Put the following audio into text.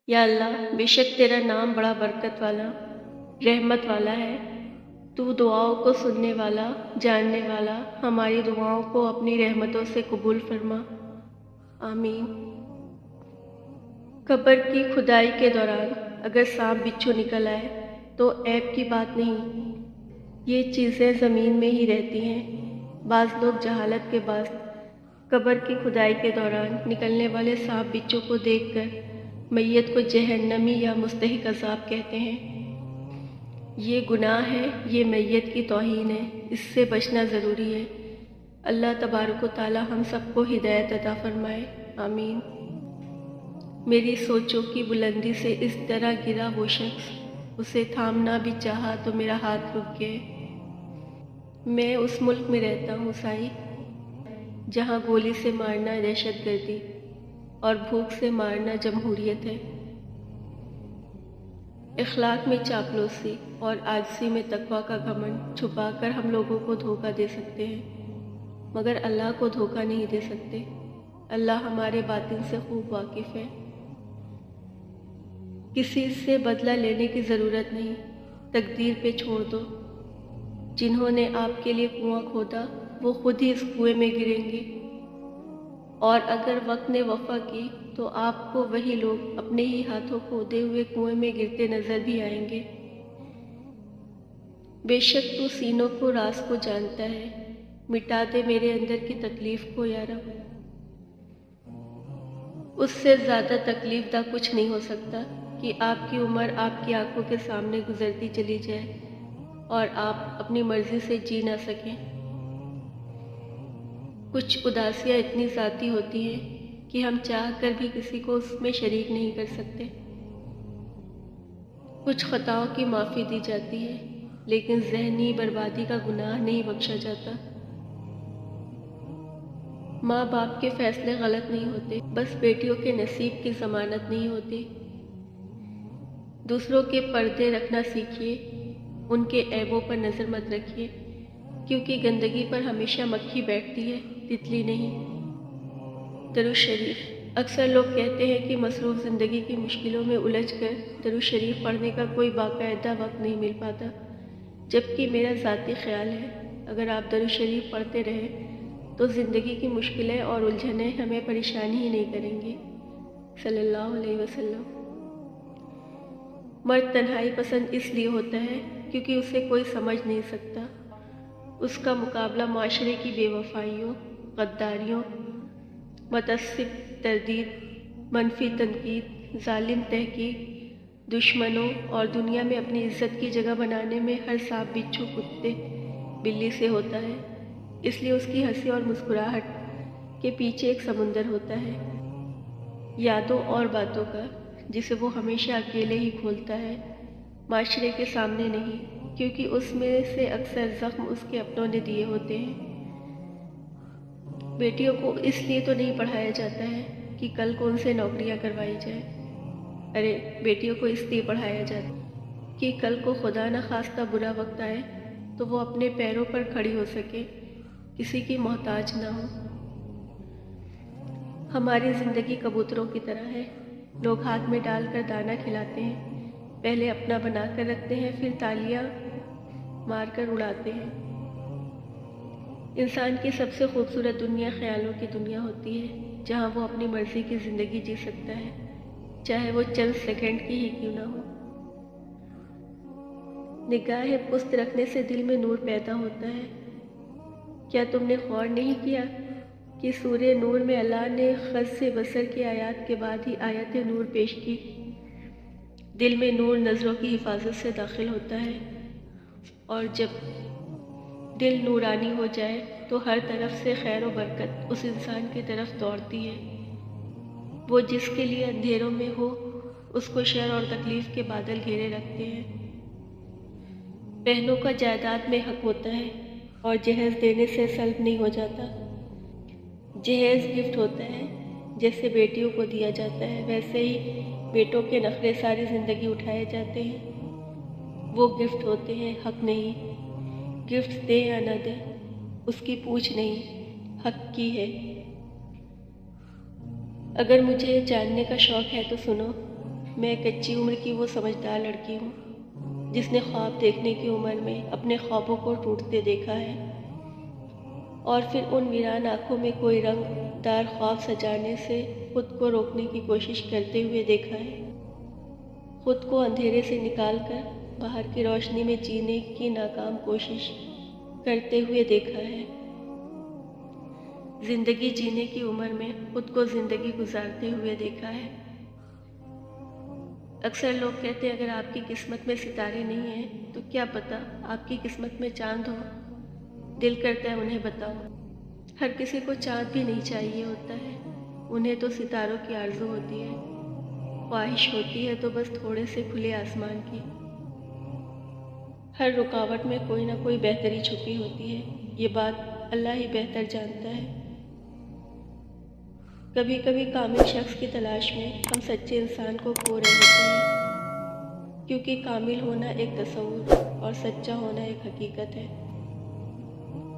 یا اللہ، بے شک تیرا نام بڑا برکت والا، رحمت والا ہے۔ تو دعاؤں کو سننے والا، جاننے والا، ہماری دعاؤں کو اپنی رحمتوں سے قبول فرما، آمین۔ قبر کی کھدائی کے دوران اگر سانپ بچھو نکل آئے تو عیب کی بات نہیں، یہ چیزیں زمین میں ہی رہتی ہیں۔ بعض لوگ جہالت کے باعث قبر کی کھدائی کے دوران نکلنے والے سانپ بچھو کو دیکھ کر میت کو جہنمی یا مستحق عذاب کہتے ہیں۔ یہ گناہ ہے، یہ میت کی توہین ہے، اس سے بچنا ضروری ہے۔ اللہ تبارک و تعالی ہم سب کو ہدایت عطا فرمائے، آمین۔ میری سوچوں کی بلندی سے اس طرح گرا وہ شخص، اسے تھامنا بھی چاہا تو میرا ہاتھ رک گئے۔ میں اس ملک میں رہتا ہوں سائی، جہاں گولی سے مارنا دہشت گردی اور بھوک سے مارنا جمہوریت ہے۔ اخلاق میں چاپلوسی اور عاجزی میں تقویٰ کا گھمنڈ چھپا کر ہم لوگوں کو دھوکہ دے سکتے ہیں، مگر اللہ کو دھوکہ نہیں دے سکتے۔ اللہ ہمارے باطن سے خوب واقف ہے۔ کسی سے بدلہ لینے کی ضرورت نہیں، تقدیر پہ چھوڑ دو۔ جنہوں نے آپ کے لیے کنواں کھودا وہ خود ہی اس کنویں میں گریں گے، اور اگر وقت نے وفا کی تو آپ کو وہی لوگ اپنے ہی ہاتھوں کھودے ہوئے کنویں میں گرتے نظر بھی آئیں گے۔ بے شک تو سینوں کو راز کو جانتا ہے، مٹا دے میرے اندر کی تکلیف کو یا رب۔ اس سے زیادہ تکلیف دہ کچھ نہیں ہو سکتا کہ آپ کی عمر آپ کی آنکھوں کے سامنے گزرتی چلی جائے اور آپ اپنی مرضی سے جی نہ سکیں۔ کچھ اداسیاں اتنی ذاتی ہوتی ہیں کہ ہم چاہ کر بھی کسی کو اس میں شریک نہیں کر سکتے۔ کچھ خطاؤں کی معافی دی جاتی ہے، لیکن ذہنی بربادی کا گناہ نہیں بخشا جاتا۔ ماں باپ کے فیصلے غلط نہیں ہوتے، بس بیٹیوں کے نصیب کی ضمانت نہیں ہوتی۔ دوسروں کے پردے رکھنا سیکھیے، ان کے عیبوں پر نظر مت رکھیے، کیونکہ گندگی پر ہمیشہ مکھی بیٹھتی ہے، تتلی نہیں۔ درود شریف۔ اکثر لوگ کہتے ہیں کہ مصروف زندگی کی مشکلوں میں الجھ کر درود شریف پڑھنے کا کوئی باقاعدہ وقت نہیں مل پاتا، جبکہ میرا ذاتی خیال ہے اگر آپ درود شریف پڑھتے رہیں تو زندگی کی مشکلیں اور الجھنیں ہمیں پریشانی ہی نہیں کریں گی، صلی اللہ علیہ وسلم۔ مرد تنہائی پسند اس لیے ہوتا ہے کیونکہ اسے کوئی سمجھ نہیں سکتا۔ اس کا مقابلہ معاشرے کی بے وفائیوں، غداریوں، متعصب تردید، منفی تنقید، ظالم تحقیق، دشمنوں اور دنیا میں اپنی عزت کی جگہ بنانے میں ہر سانپ بچھو کتے بلی سے ہوتا ہے۔ اس لیے اس کی ہنسی اور مسکراہٹ کے پیچھے ایک سمندر ہوتا ہے، یادوں اور باتوں کا، جسے وہ ہمیشہ اکیلے ہی کھولتا ہے، معاشرے کے سامنے نہیں، کیونکہ اس میں سے اکثر زخم اس کے اپنوں نے دیے ہوتے ہیں۔ بیٹیوں کو اس لیے تو نہیں پڑھایا جاتا ہے کہ کل کون سے نوکریاں کروائی جائیں، ارے بیٹیوں کو اس لیے پڑھایا جاتا ہے کہ کل کو خدا نہ خواستہ برا وقت آئے تو وہ اپنے پیروں پر کھڑی ہو سکے، کسی کی محتاج نہ ہو۔ ہماری زندگی کبوتروں کی طرح ہے، لوگ ہاتھ میں ڈال کر دانہ کھلاتے ہیں، پہلے اپنا بنا کر رکھتے ہیں، پھر تالیاں مار کر اڑاتے ہیں۔ انسان کی سب سے خوبصورت دنیا خیالوں کی دنیا ہوتی ہے، جہاں وہ اپنی مرضی کی زندگی جی سکتا ہے، چاہے وہ چند سیکنڈ کی ہی کیوں نہ ہو۔ نگاہ پست رکھنے سے دل میں نور پیدا ہوتا ہے۔ کیا تم نے غور نہیں کیا کہ سورہ نور میں اللہ نے خز بصر کی آیات کے بعد ہی آیت نور پیش کی؟ دل میں نور نظروں کی حفاظت سے داخل ہوتا ہے، اور جب دل نورانی ہو جائے تو ہر طرف سے خیر و برکت اس انسان کی طرف دوڑتی ہے۔ وہ جس کے لیے اندھیروں میں ہو اس کو شر اور تکلیف کے بادل گھیرے رکھتے ہیں۔ بہنوں کا جائیداد میں حق ہوتا ہے اور جہیز دینے سے سلب نہیں ہو جاتا۔ جہیز گفٹ ہوتا ہے، جیسے بیٹیوں کو دیا جاتا ہے ویسے ہی بیٹوں کے نخرے ساری زندگی اٹھائے جاتے ہیں۔ وہ گفٹ ہوتے ہیں، حق نہیں۔ گفٹ دے یا نہ دے اس کی پوچھ نہیں، حق کی ہے۔ اگر مجھے جاننے کا شوق ہے تو سنو، میں کچی عمر کی وہ سمجھدار لڑکی ہوں جس نے خواب دیکھنے کی عمر میں اپنے خوابوں کو ٹوٹتے دیکھا ہے، اور پھر ان ویران آنکھوں میں کوئی رنگ دار خواب سجانے سے خود کو روکنے کی کوشش کرتے ہوئے دیکھا ہے، خود کو اندھیرے سے نکال کر باہر کی روشنی میں جینے کی ناکام کوشش کرتے ہوئے دیکھا ہے، زندگی جینے کی عمر میں خود کو زندگی گزارتے ہوئے دیکھا ہے۔ اکثر لوگ کہتے ہیں اگر آپ کی قسمت میں ستارے نہیں ہیں تو کیا پتہ آپ کی قسمت میں چاند ہو، دل کرتا ہے انہیں بتاؤ۔ ہر کسی کو چاند بھی نہیں چاہیے ہوتا ہے، انہیں تو ستاروں کی آرزو ہوتی ہے، خواہش ہوتی ہے تو بس تھوڑے سے کھلے آسمان کی۔ ہر رکاوٹ میں کوئی نہ کوئی بہتری چھپی ہوتی ہے، یہ بات اللہ ہی بہتر جانتا ہے۔ کبھی کبھی کامل شخص کی تلاش میں ہم سچے انسان کو کھو رہے ہوتے ہیں، کیونکہ کامل ہونا ایک تصور اور سچا ہونا ایک حقیقت ہے۔